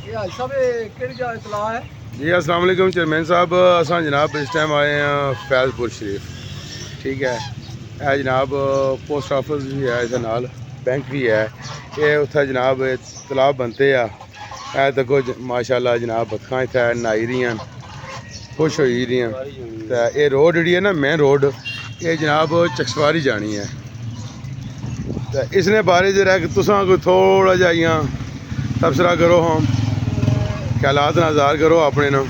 जी अस्सलाम वालेकुम चेयरमैन साहब, असां जनाब इस टाइम आए हैं फैज़पुर शरीफ। ठीक है, यह जनाब पोस्ट ऑफिस भी है, इधर नाल बैंक भी है। ये उत्थे जनाब तलाब बनते आ। ए देखो माशाल्लाह जनाब बतखां इत्थे नहाई रही, खुश होई रही। तो ये रोड जी है ना, मेन रोड, ये जनाब चकसवारी जानी है। तो इसने बारे जरा तुसां कोई थोड़ा जा इयां तबसरा करो, हम ख्यालात नज़ार करो अपने ना।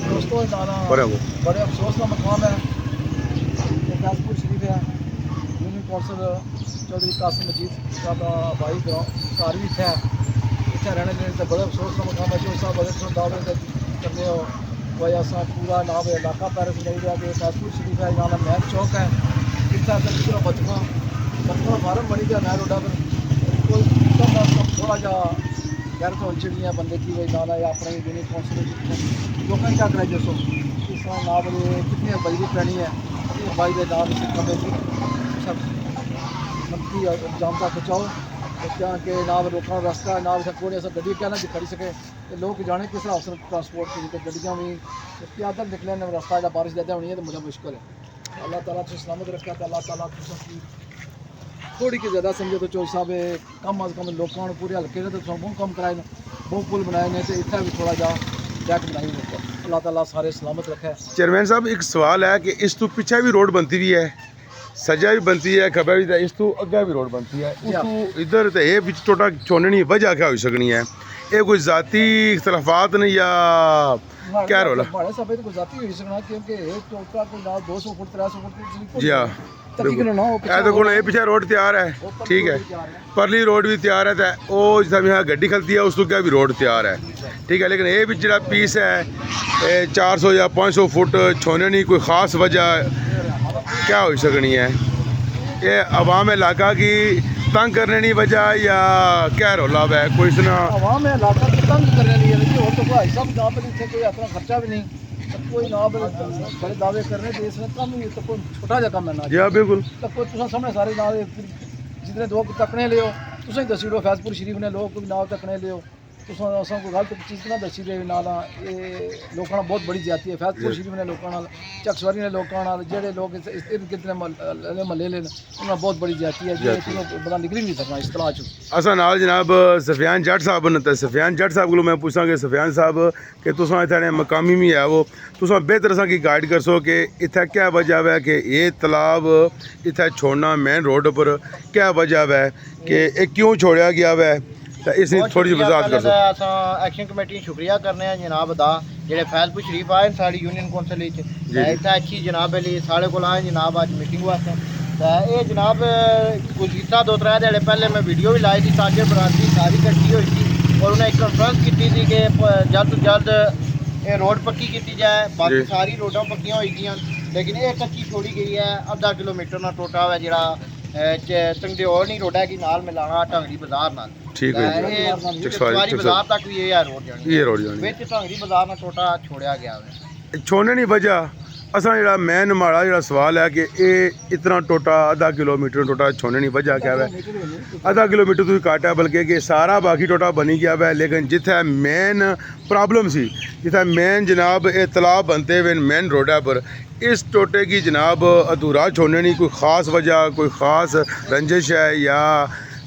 दोस्तों बड़े अफसोस का मकाम है फैज़पुर शरीफ है। यूनियन कौंसल चौधरी कासिम मजीद साहब का भाई घर भी इतना इतना रहने देने से बड़े अफसोस का मकाम है। जो साहब अगर तुम दावे करने हो भाई असा पूरा नाम इलाका पैर से नहीं रहा कि फैज़पुर शरीफ है, यहाँ महल चौक है, इतना दूसरा बचपन फार्म बनी गया नहर रोडा पर कोई थोड़ा जा गैर तो चिड़ियाँ बंदे की वही नाला या अपने यूनियन कौंसिल लोग क्या कराए जैसो इस तरह ना बोले कितनी बजरी पैनी है भाई के नाम से कमे सब मंत्री एग्जाम का बचाओ क्या के नाम रोकना रास्ता ना कोई ऐसा गड्डी क्या ना जो खड़ी सके तो लोग जाने किस तरह अवसर ट्रांसपोर्ट की गड्डियाँ भी प्यादल निकले रास्ता बारिश ज़्यादा होनी है तो मुझे मुश्किल है। अल्लाह ताला तो सलामत रखा तो अल्लाह ताला थोड़ी की ज़्यादा समझो तो चौधरी साहब कम अज कम लोगों ने पूरे हल्के ने तो बहुत कम कराए ने बहुत पुल बनाए ने तो इतना भी थोड़ा जा जैक बनाई होता। अल्लाह ताला सारे सलामत रखे। चेयरमैन साहब एक सवाल है कि इस तो पीछे भी रोड बनती भी है, सजा भी बनती है, खबर भी इस तो अगे भी रोड बनती है, इधर तो ये बिच टोटा छोड़ने वजह क्या हो सकनी है? ये कोई जाती इख्तलाफात ने या क्या रोल है? हमारे सब कोई जाती हो सकना क्योंकि एक टोटा कोई 200 फुट 300 फुट जी हाँ पीछे रोड तैयार है। ठीक है, परली रोड भी तैयार है, तो जिस यहाँ गड्डी खलती है उस तो क्या भी रोड तैयार है। ठीक है, लेकिन ये भी जो पीस है 400 या 500 फुट छोड़ने नहीं कोई ख़ास वजह क्या हो सकनी है? ये अवाम इलाका की तंग करने की वजह या क्या रौला है? कोई इसना अवाम इलाका की तंग करने नहीं है, और तो कोई सब जहाँ पर इतने कोई अपना खर्चा भी नहीं कोई ना बड़े दावे करने तो इसमें कम ही तो कोई छोटा जा कम है ना। जी हाँ बिल्कुल, तो कोई तुम सामने सारे ना जितने लोग तकने लियो तुम दसी लो फैज़पुर शरीफ ने लोग कोई ना तकने लियो तुम कोई गलत चीज़ ना दसी दे नाला ये लोगों बहुत बड़ी ज्यादा है। फैज़पुर शरीफ ने लोगों चकसवारी ने लोगों जोड़े लोग कितने महले ले उन्होंने बहुत बड़ी ज्यादा है जो बंदा निकल नहीं सकना इस तलाश। असा नाल जनाब सफियान जट साहब न, तो सफियान जट साहब को मैं पूछा कि सफियान साहब कि तुसा इतने मकामी भी है वो तुसा बेहतर असा की गाइड कर सो कि इतना क्या वजह है कि ये तालाब इतना छोड़ना मेन रोड पर क्या वजह है कि ये क्यों छोड़ा गया है? तो इस थोड़ी वजाहत कर सो। एक्शन कमेटी शुक्रिया करने जनाब दा जेह्ड़े फैज़पुर शरीफ आए साड़ी यूनियन कौंसल इतना अच्छी जनाब साढ़े को आए जनाब अज मीटिंग वास्ते। तो ये जनाब गुज़िश्ता 2-3 ध्याड़े पहले मैं वीडियो भी लाई थी, ताजर बरादरी सारी कट्ठी हुई थी और उन्हें एक कॉन्फ्रेंस की थी कि जल्द तो जल्द ये रोड पक्की की जाए। बाकी सारी रोडां पक्कियां हुई गई, लेकिन ये कच्ची छोड़ी गई है। आधा किलोमीटर ना टोटा हुआ जो तंगदेओल नहीं रोड है कि नाल मिलाना ढंगरी बाजार नाल। ठीक है, चकसवारी बाजार तक भी ये रोड जानी, ये रोड जानी विच ढंगरी बाजार ना टोटा छोड़िया गया है। छोड़ने नहीं वजह असा जो मेन हमारा जो सवाल है कि ये इतना टोटा आधा किलोमीटर टोटा छोड़ने नहीं वजह क्या है? आधा किलोमीटर तो घट है, बल्कि कि सारा बाकी टोटा बनी गया है, लेकिन जिथे मेन प्रॉब्लम सी जिथे मेन जनाब ये तालाब बनते हुए मेन रोडा पर इस टोटे की जनाब अधूरा छोड़ने नहीं कोई ख़ास वजह कोई ख़ास रंजिश है या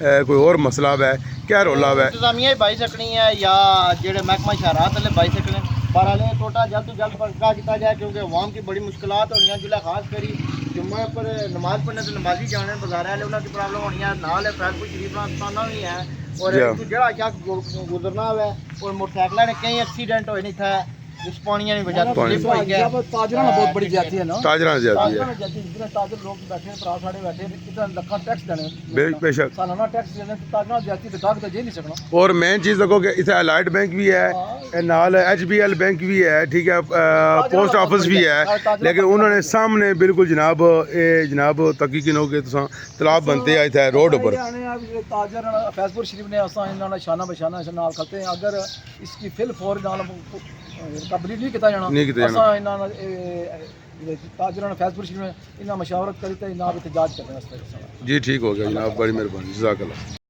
कोई और मसला है? क्या रोला है? इंतजामिया बाई सकनी है या जेडे महकमा शहरात वाले बाई सकने पर टोटा जल्द तो जल्द पक्का किया जाए क्योंकि अवाम की बड़ी मुश्किलात होनी जिला खास करी जुम्मे पर नमाज पढ़ने तो नमाजी जाने बाजार वाले उन्होंने प्रॉब्लम होनी है। नाल फैज़पुर शरीफ आस्थाना भी है और जोड़ा शख्स गुजरना है और मोटरसाइकिल ने कई एक्सीडेंट होए नहीं था इस पानी नहीं वजह ताजरा बहुत बड़ी जाती है ना, ताजरा जाती है जितने ताजर लोग बैठे भरा साढ़े बैठे इतना लखा टैक्स देने बेशक सालाना टैक्स देने ताजरा जाती तो गाहक तो जे नहीं सकना। और मेन चीज़ देखो कि इतना अलाइट बैंक भी है नाल HBL बैंक भी है, ठीक है, पोस्ट ऑफिस भी है, लेकिन उन्होंने सामने बिल्कुल जनाब ये जनाब तकी किनो के तालाब बनते हैं इतना रोड पर ताजर फैज़पुर शरीफ ने असा इन्होंने शाना बशाना नाल खलते हैं। अगर इसकी फिल फॉर नाल कंप्लीट नहीं किया जाना ताजर ने फैज़पुर शरीफ में इन्हें मशावरत करी तो इन्हें एहतजाज करने। जी ठीक हो गया जनाब, बड़ी मेहरबानी, जज़ाकल्लाह।